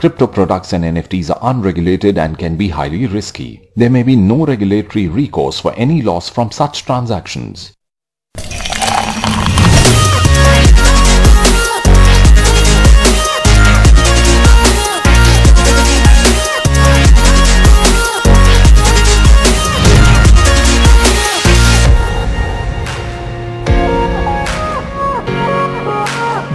Crypto products and NFTs are unregulated and can be highly risky. There may be no regulatory recourse for any loss from such transactions.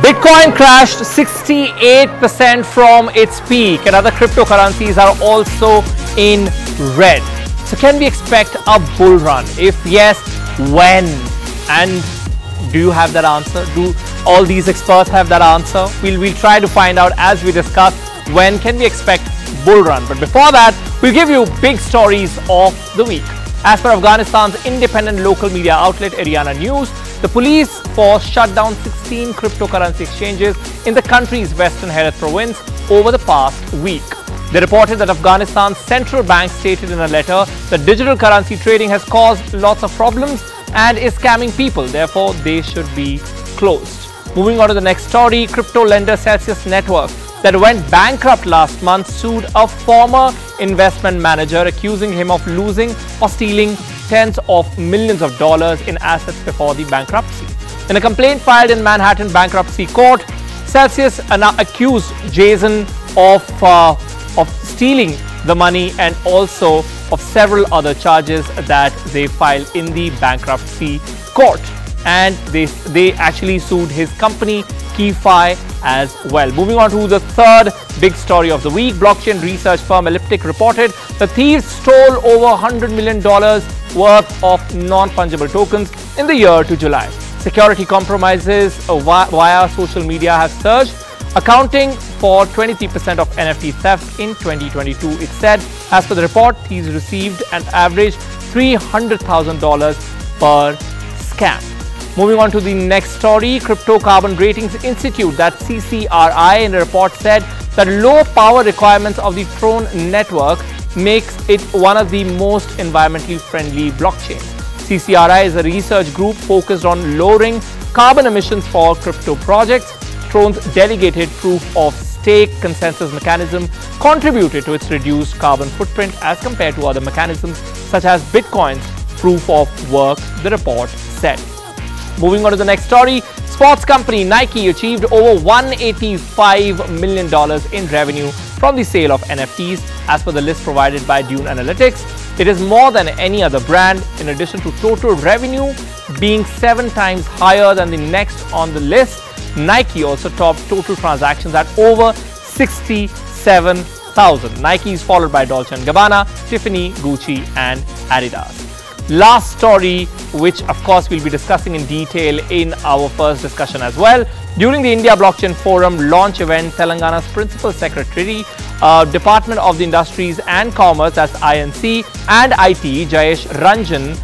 Bitcoin crashed 68% from its peak, and other cryptocurrencies are also in red. So can we expect a bull run? If yes, when? And do you have that answer? Do all these experts have that answer? We'll try to find out as we discuss when can we expect bull run. But before that, we'll give you big stories of the week. As per Afghanistan's independent local media outlet Ariana News, the police force shut down 16 cryptocurrency exchanges in the country's western Herat province over the past week. They reported that Afghanistan's central bank stated in a letter that digital currency trading has caused lots of problems and is scamming people, therefore they should be closed. Moving on to the next story, crypto lender Celsius Network that went bankrupt last month sued a former investment manager, accusing him of losing or stealing tens of millions of dollars in assets before the bankruptcy. In a complaint filed in Manhattan Bankruptcy Court, Celsius accused Jason of stealing the money and also of several other charges that they filed in the bankruptcy court. And they actually sued his company KeyFi as well. Moving on to the third big story of the week, blockchain research firm Elliptic reported the thieves stole over $100 million worth of non-fungible tokens in the year to July. Security compromises via social media have surged, accounting for 23% of NFT theft in 2022. It said, as per the report, thieves received an average $300,000 per scam. Moving on to the next story, Crypto Carbon Ratings Institute, that CCRI, in a report said that low power requirements of the Tron network makes it one of the most environmentally friendly blockchains. CCRI is a research group focused on lowering carbon emissions for crypto projects. Tron's delegated proof of stake consensus mechanism contributed to its reduced carbon footprint as compared to other mechanisms such as Bitcoin's proof of work, the report said. Moving on to the next story, sports company Nike achieved over $185 million in revenue from the sale of NFTs as per the list provided by Dune Analytics. It is more than any other brand, in addition to total revenue being 7 times higher than the next on the list. Nike also topped total transactions at over 67,000. Nike is followed by Dolce & Gabbana, Tiffany, Gucci and Adidas. Last story, which of course we'll be discussing in detail in our first discussion as well. During the India Blockchain Forum launch event, Telangana's Principal Secretary, Department of the Industries and Commerce, that's INC, and IT, Jayesh Ranjan,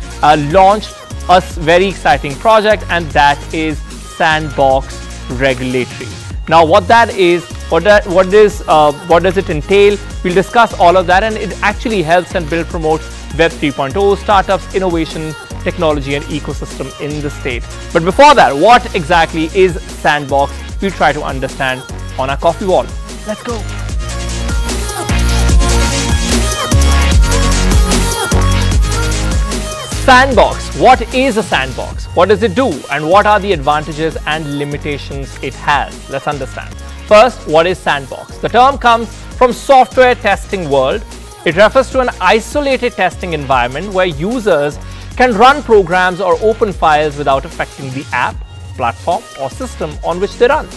launched a very exciting project, and that is Sandbox Regulatory. Now, what that is, what does it entail? We'll discuss all of that, and it actually helps and promote Web 3.0 startups, innovation, technology and ecosystem in the state. But before that, what exactly is Sandbox? We'll try to understand on our coffee wall. Let's go. Sandbox. What is a sandbox? What does it do? And what are the advantages and limitations it has? Let's understand. First, what is sandbox? The term comes from software testing world. It refers to an isolated testing environment where users can run programs or open files without affecting the app, platform or system on which they run.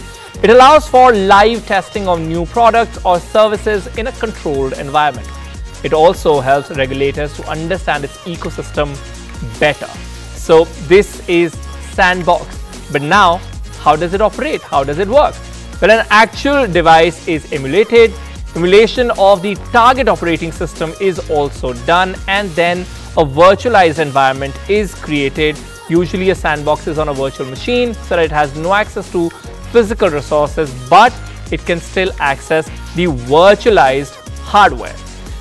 It allows for live testing of new products or services in a controlled environment. It also helps regulators to understand its ecosystem better. So this is Sandbox. But now, how does it operate? How does it work? Well, an actual device is emulated. Emulation of the target operating system is also done, and then a virtualized environment is created. Usually a sandbox is on a virtual machine, so that it has no access to physical resources, but it can still access the virtualized hardware.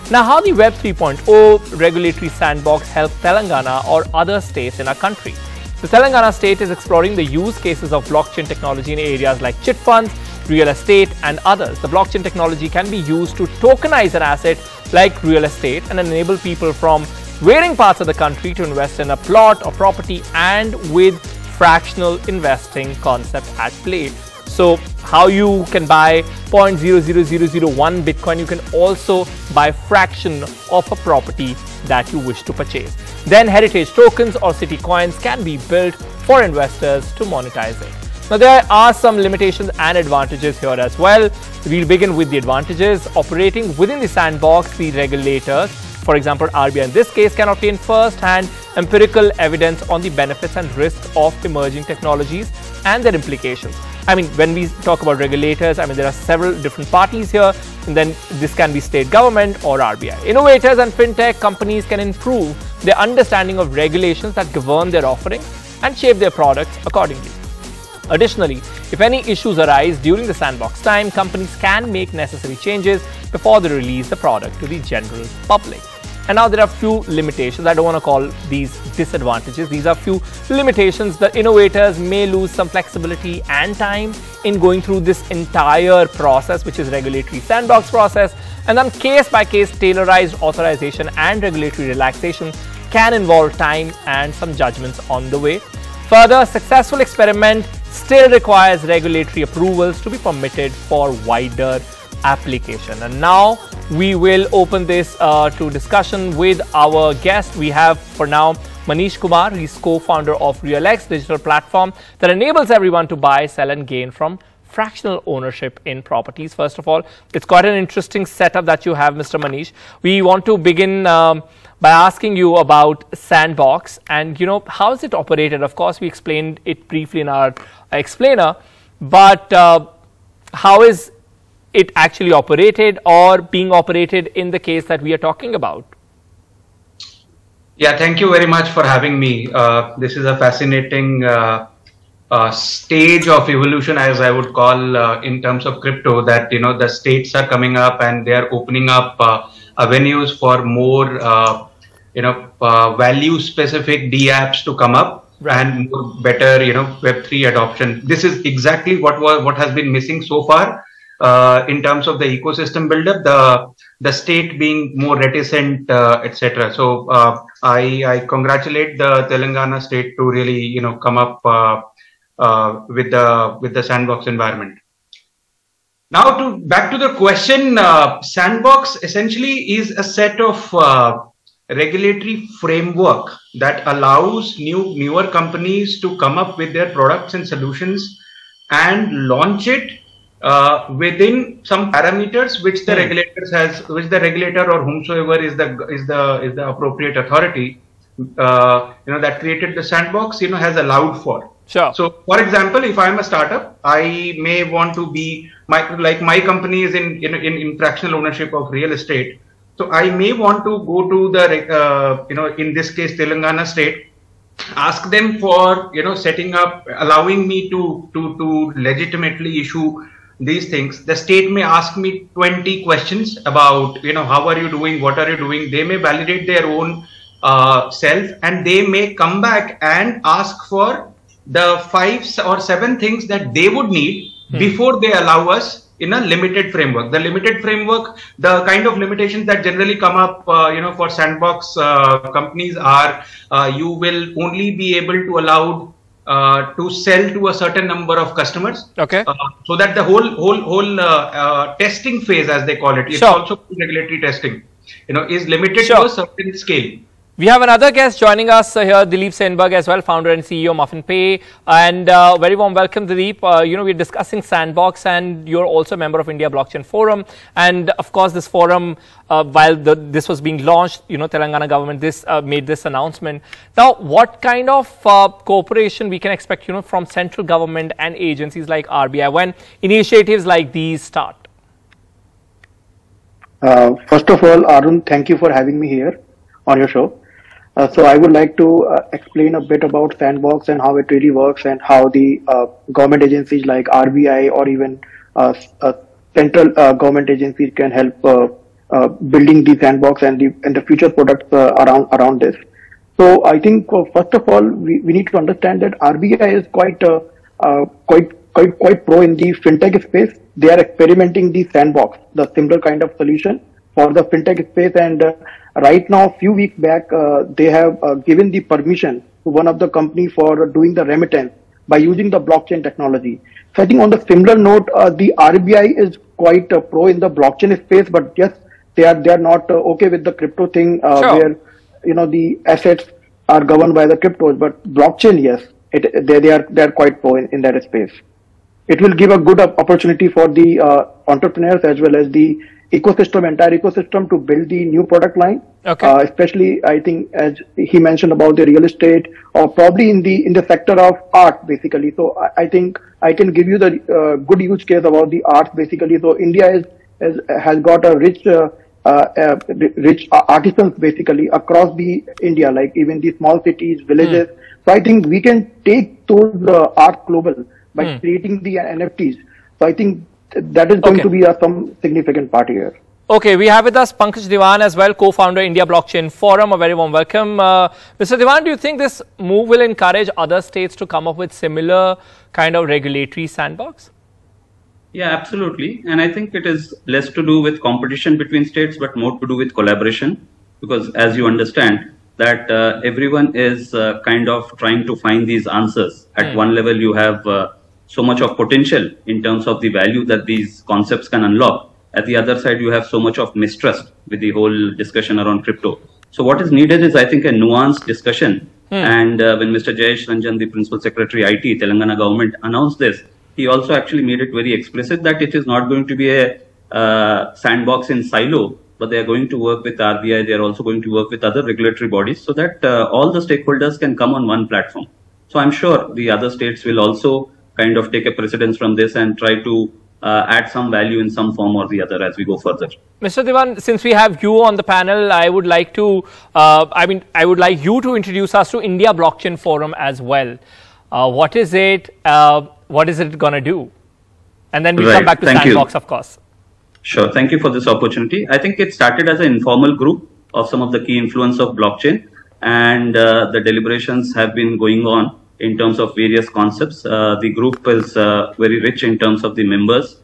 Now, how the Web 3.0 Regulatory Sandbox helps Telangana or other states in our country? The Telangana state is exploring the use cases of blockchain technology in areas like chit funds, real estate, and others. The blockchain technology can be used to tokenize an asset like real estate and enable people from varying parts of the country to invest in a plot or property, and with fractional investing concept at play. So how you can buy 0.00001 Bitcoin, you can also buy fraction of a property that you wish to purchase. Then heritage tokens or city coins can be built for investors to monetize it. Now there are some limitations and advantages here as well. We'll begin with the advantages. Operating within the sandbox, the regulators, for example RBI in this case, can obtain first-hand empirical evidence on the benefits and risks of emerging technologies and their implications. I mean, when we talk about regulators, I mean, there are several different parties here, and then this can be state government or RBI. Innovators and fintech companies can improve their understanding of regulations that govern their offerings and shape their products accordingly. Additionally, if any issues arise during the sandbox time, companies can make necessary changes before they release the product to the general public. And now there are few limitations. I don't want to call these disadvantages. These are few limitations. The innovators may lose some flexibility and time in going through this entire process, which is regulatory sandbox process. And then case by case tailorized authorization and regulatory relaxation can involve time and some judgments on the way. Further, successful experiment still requires regulatory approvals to be permitted for wider application. And now we will open this to discussion with our guest. We have for now Manish Kumar. He's co-founder of RealX digital platform that enables everyone to buy, sell and gain from fractional ownership in properties. First of all, it's quite an interesting setup that you have, Mr. Manish. We want to begin by asking you about Sandbox and, you know, how is it operated? Of course, we explained it briefly in our explainer, but how is it actually operated or being operated in the case that we are talking about? Yeah, thank you very much for having me. This is a fascinating stage of evolution, as I would call, in terms of crypto, that, you know, the states are coming up and they are opening up avenues for more, value specific dApps to come up. Right. And more better, you know, Web3 adoption. This is exactly what has been missing so far. In terms of the ecosystem buildup, the state being more reticent, etc. So I congratulate the Telangana state to really, you know, come up with the sandbox environment. Now back to the question, sandbox essentially is a set of regulatory framework that allows newer companies to come up with their products and solutions and launch it within some parameters which the regulator or whomsoever is the appropriate authority that created the sandbox has allowed for. Sure. So for example, if I'm a startup, I may want to be my company is in fractional ownership of real estate. So I may want to go to the in this case Telangana state, ask them for setting up, allowing me to legitimately issue these things. The state may ask me 20 questions about how are you doing, what are you doing. They may validate their own self, and they may come back and ask for the 5 or 7 things that they would need before they allow us in a limited framework. The limited framework, the kind of limitations that generally come up for sandbox companies are you will only be able to allow to sell to a certain number of customers. Okay. So that the whole testing phase, as they call it, it's also regulatory testing, is limited to a certain scale. We have another guest joining us here, Dileep Senberg as well, founder and CEO of Muffin Pay. And very warm welcome, Dileep. We're discussing Sandbox, and you're also a member of India Blockchain Forum. And of course, this forum, while this was being launched, Telangana government made this announcement. Now, what kind of cooperation we can expect, from central government and agencies like RBI when initiatives like these start? First of all, Arun, thank you for having me here on your show. So I would like to explain a bit about Sandbox and how it really works, and how the government agencies like RBI or even central government agencies can help building the Sandbox and the future products around this. So I think first of all we need to understand that RBI is quite quite pro in the fintech space. They are experimenting the Sandbox, the similar kind of solution for the fintech space. And right now, a few weeks back, they have given the permission to one of the company for doing the remittance by using the blockchain technology. So I think on the similar note, the RBI is quite pro in the blockchain space, but yes, they are not okay with the crypto thing, where the assets are governed by the cryptos. But blockchain, yes, they are quite pro in that space. It will give a good opportunity for the entrepreneurs as well as the entire ecosystem to build the new product line. Okay. Especially, I think, as he mentioned about the real estate, or probably in the sector of art, basically. So I think I can give you the good use case about the art, basically. So India has got a rich artisans basically across the India, like even the small cities, villages. So I think we can take those art global by creating the NFTs. So I think that is going to be some significant part here. Okay, we have with us Pankaj Diwan as well, co-founder India Blockchain Forum. A very warm welcome. Mr. Diwan, do you think this move will encourage other states to come up with similar kind of regulatory sandbox? Yeah, absolutely. And I think it is less to do with competition between states, but more to do with collaboration. Because as you understand, that everyone is kind of trying to find these answers. At one level, you have so much of potential in terms of the value that these concepts can unlock. At the other side, you have so much of mistrust with the whole discussion around crypto. So what is needed is, I think, a nuanced discussion. And when Mr. Jayesh Ranjan, the Principal Secretary IT, Telangana government, announced this, he also actually made it very explicit that it is not going to be a sandbox in silo, but they are going to work with RBI. They are also going to work with other regulatory bodies so that all the stakeholders can come on one platform. So I'm sure the other states will also kind of take a precedence from this and try to add some value in some form or the other as we go further. Mr. Diwan, since we have you on the panel, I would like to, I would like you to introduce us to India Blockchain Forum as well. What is it? What is it going to do? And then we'll come back to Sandbox, of course. Sure. Thank you for this opportunity. I think it started as an informal group of some of the key influence of blockchain, and the deliberations have been going on in terms of various concepts. The group is very rich in terms of the members,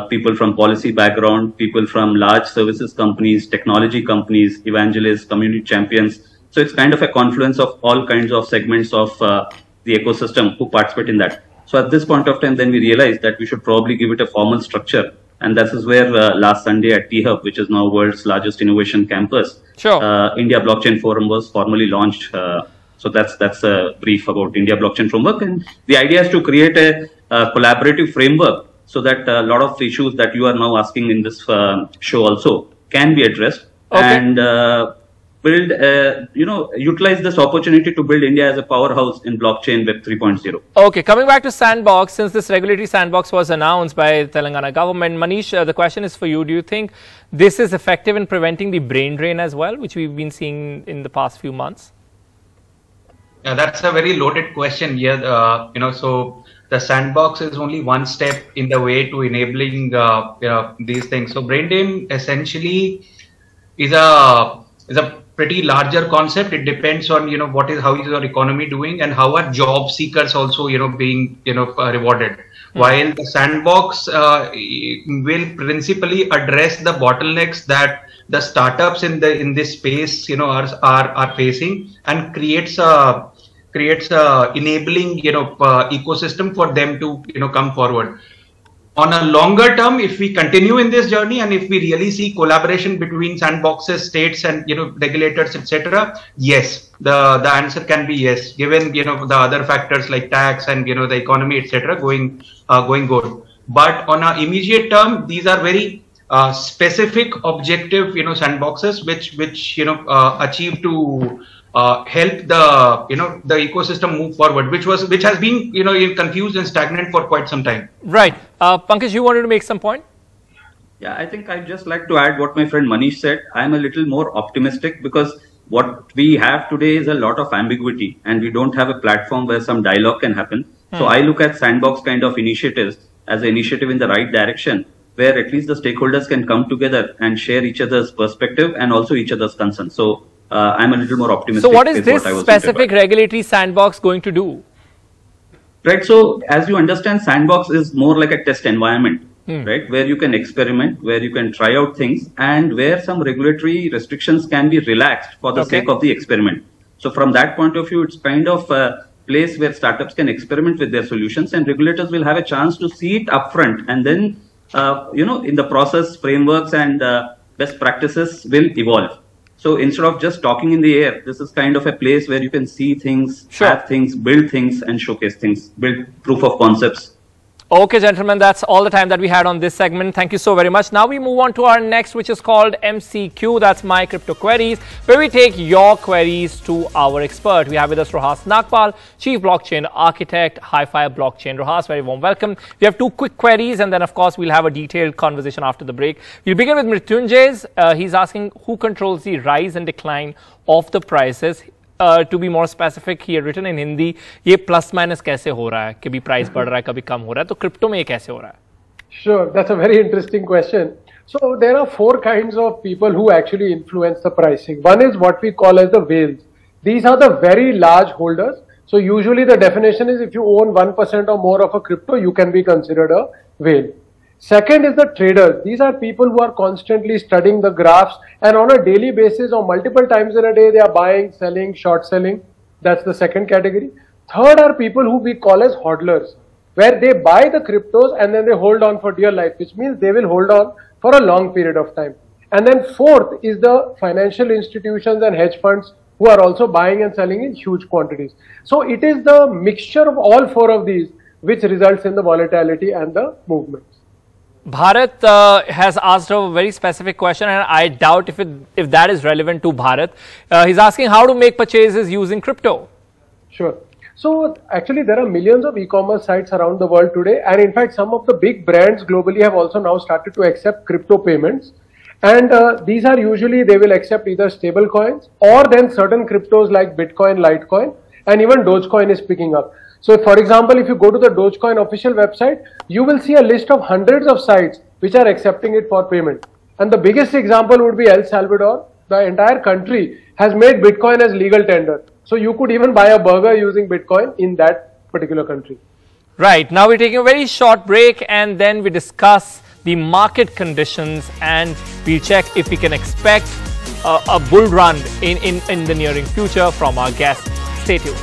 people from policy background, people from large services companies, technology companies, evangelists, community champions. So it's kind of a confluence of all kinds of segments of the ecosystem who participate in that. So at this point of time, then we realized that we should probably give it a formal structure. And that is where last Sunday at T-Hub, which is now world's largest innovation campus, India Blockchain Forum was formally launched. So that's a brief about India Blockchain Framework. And the idea is to create a collaborative framework so that a lot of issues that you are now asking in this show also can be addressed. And build, utilize this opportunity to build India as a powerhouse in blockchain Web 3.0. Okay, coming back to Sandbox, since this regulatory sandbox was announced by Telangana government, Manish, the question is for you. Do you think this is effective in preventing the brain drain as well, which we've been seeing in the past few months? Yeah, that's a very loaded question here. So the sandbox is only one step in the way to enabling these things. So brain drain essentially is a pretty larger concept. It depends on how is your economy doing and how are job seekers also being rewarded. While the sandbox will principally address the bottlenecks that the startups in this space are facing, and creates a enabling ecosystem for them to come forward. On a longer term, if we continue in this journey and if we really see collaboration between sandboxes, states and regulators, etc., yes, the answer can be yes, given the other factors like tax and the economy, etc., going good. But on an immediate term, these are very specific objective sandboxes which achieve to help the ecosystem move forward, which has been confused and stagnant for quite some time. Right. Pankaj, you wanted to make some point? Yeah, I think I'd just like to add what my friend Manish said. I'm a little more optimistic because what we have today is a lot of ambiguity, and we don't have a platform where some dialogue can happen. So I look at sandbox kind of initiatives as an initiative in the right direction, where at least the stakeholders can come together and share each other's perspective and also each other's concerns. So I'm a little more optimistic. So what is this specific regulatory sandbox going to do? Right. So as you understand, Sandbox is more like a test environment, right? Where you can experiment, where you can try out things, and where some regulatory restrictions can be relaxed for the sake of the experiment. So from that point of view, it's kind of a place where startups can experiment with their solutions, and regulators will have a chance to see it upfront, and then in the process, frameworks and best practices will evolve. So instead of just talking in the air, this is kind of a place where you can see things, have things, build things, and showcase things, build proof of concepts. Okay, gentlemen, that's all the time that we had on this segment. Thank you so very much. Now we move on to our next, which is called MCQ. That's My Crypto Queries, where we take your queries to our expert. We have with us Rohas Nagpal, Chief Blockchain Architect, Hi-Fi Blockchain. Rohas, very warm welcome. We have 2 quick queries, and then, of course, we'll have a detailed conversation after the break. We'll begin with Mrityunjay's. He's asking who controls the rise and decline of the prices. To be more specific, he had written in Hindi, ये plus minus कैसे हो रहा है, कभी price बढ़ रहा है, कभी कम हो रहा है, तो crypto में ये कैसे हो रहा है? Sure, that's a very interesting question. So there are 4 kinds of people who actually influence the pricing. One is what we call as the whales. These are the very large holders. So usually the definition is if you own 1% or more of a crypto, you can be considered a whale. Second is the traders. These are people who are constantly studying the graphs, and on a daily basis or multiple times in a day, they are buying, selling, short selling. That's the second category. Third are people who we call as hodlers, where they buy the cryptos and then they hold on for dear life, which means they will hold on for a long period of time. And then fourth is the financial institutions and hedge funds who are also buying and selling in huge quantities. So it is the mixture of all 4 of these which results in the volatility and the movements. Bharat has asked a very specific question, and I doubt if that is relevant to Bharat. He's asking how to make purchases using crypto. Sure. So actually there are millions of e-commerce sites around the world today, and in fact some of the big brands globally have also now started to accept crypto payments. And these are usually, they will accept either stable coins or then certain cryptos like Bitcoin, Litecoin, and even Dogecoin is picking up. So for example, if you go to the Dogecoin official website, you will see a list of hundreds of sites which are accepting it for payment. And the biggest example would be El Salvador. The entire country has made Bitcoin as legal tender. So you could even buy a burger using Bitcoin in that particular country. Right. Now we're taking a very short break, and then we discuss the market conditions, and we'll check if we can expect a bull run in the nearing future from our guest. Stay tuned.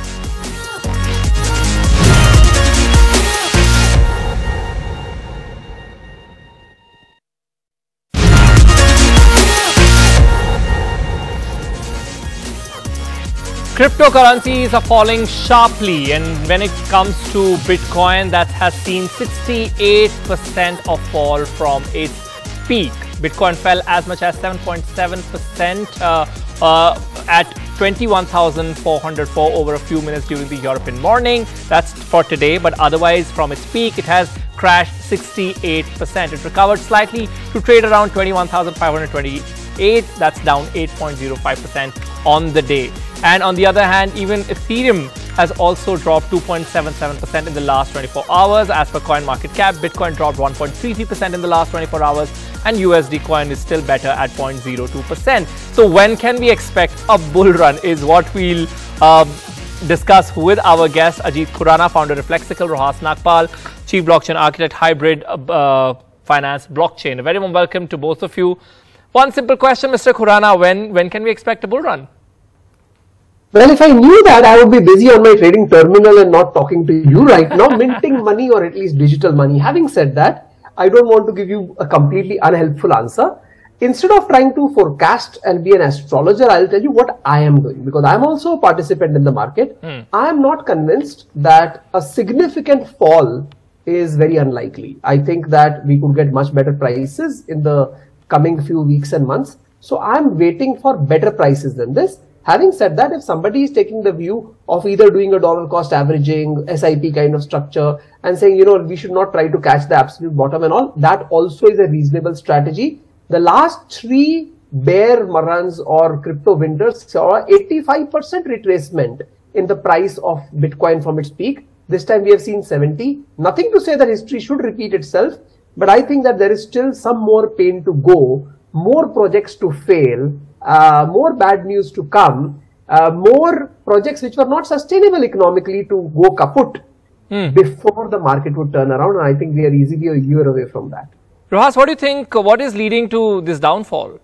Cryptocurrencies are falling sharply, and when it comes to Bitcoin, that has seen 68% of fall from its peak. Bitcoin fell as much as 7.7% at 21,404 over a few minutes during the European morning. That's for today, but otherwise from its peak, it has crashed 68%. It recovered slightly to trade around 21,528. That's down 8.05% on the day. And on the other hand, even Ethereum has also dropped 2.77% in the last 24 hours. As per CoinMarketCap, Bitcoin dropped 1.33% in the last 24 hours, and USD coin is still better at 0.02%. So when can we expect a bull run is what we'll discuss with our guest, Ajit Khurana, founder of Flexical, Rohas Nagpal, Chief Blockchain Architect, Hybrid Finance Blockchain. A very warm welcome to both of you. One simple question, Mr. Khurana, when can we expect a bull run? Well, if I knew that, I would be busy on my trading terminal and not talking to you right now, minting money or at least digital money. Having said that, I don't want to give you a completely unhelpful answer. Instead of trying to forecast and be an astrologer, I'll tell you what I am doing, because I'm also a participant in the market. I am not convinced that a significant fall is very unlikely. I think that we could get much better prices in the coming few weeks and months. So I'm waiting for better prices than this. Having said that, if somebody is taking the view of either doing a dollar cost averaging, SIP kind of structure, and saying, we should not try to catch the absolute bottom and all, that also is a reasonable strategy. The last 3 bear runs or crypto winters saw 85% retracement in the price of Bitcoin from its peak. This time we have seen 70. Nothing to say that history should repeat itself, but I think that there is still some more pain to go, more projects to fail, more bad news to come, more projects which were not sustainable economically to go kaput. before the market would turn around. And I think we are easily a year away from that. Rohas, what do you think? What is leading to this downfall?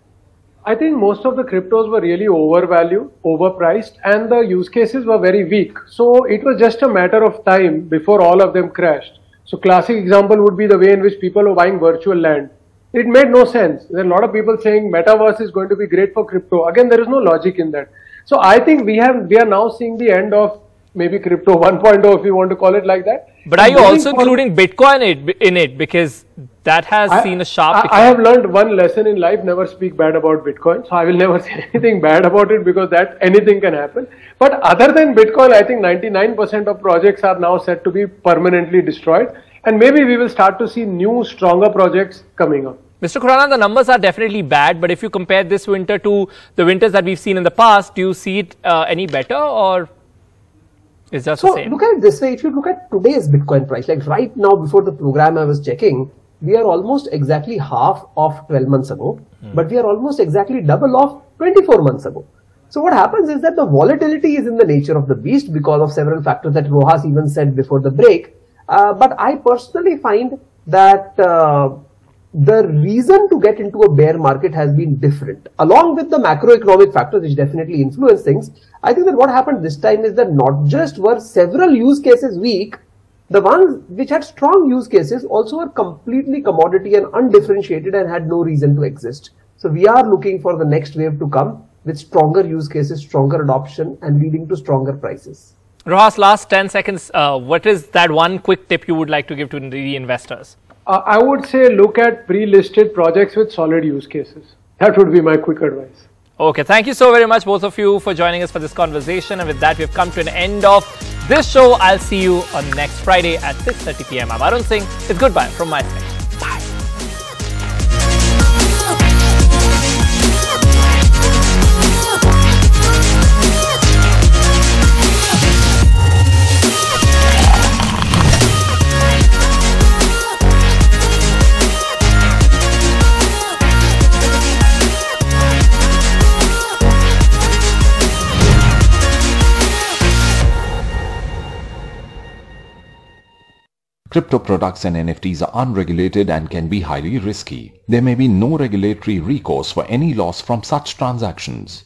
I think most of the cryptos were really overvalued, overpriced, and the use cases were very weak. So it was just a matter of time before all of them crashed. So classic example would be the way in which people were buying virtual land. It made no sense. There are a lot of people saying metaverse is going to be great for crypto. Again, there is no logic in that. So I think we are now seeing the end of maybe crypto 1.0, if you want to call it like that. But are you also including Bitcoin in it? Because that has seen a sharp decline. I have learned one lesson in life: never speak bad about Bitcoin. So I will never say anything bad about it, because that anything can happen. But other than Bitcoin, I think 99% of projects are now set to be permanently destroyed. And maybe we will start to see new, stronger projects coming up. Mr. Khurana, the numbers are definitely bad, but if you compare this winter to the winters that we've seen in the past, do you see it any better, or is just the same? So look at it this way: if you look at today's Bitcoin price, like right now before the program I was checking, we are almost exactly half of 12 months ago, but we are almost exactly double of 24 months ago. So what happens is that the volatility is in the nature of the beast because of several factors that Rohas even said before the break. But I personally find that the reason to get into a bear market has been different. Along with the macroeconomic factors which definitely influence things, I think that what happened this time is that not just were several use cases weak, the ones which had strong use cases also were completely commodity and undifferentiated and had no reason to exist. So we are looking for the next wave to come with stronger use cases, stronger adoption, and leading to stronger prices. Rohas, last 10 seconds, what is that one quick tip you would like to give to the investors? I would say look at pre-listed projects with solid use cases. That would be my quick advice. Okay, thank you so very much, both of you, for joining us for this conversation. And with that, we've come to an end of this show. I'll see you on next Friday at 6:30 p.m. I'm Arun Singh. It's goodbye from my side. Crypto products and NFTs are unregulated and can be highly risky. There may be no regulatory recourse for any loss from such transactions.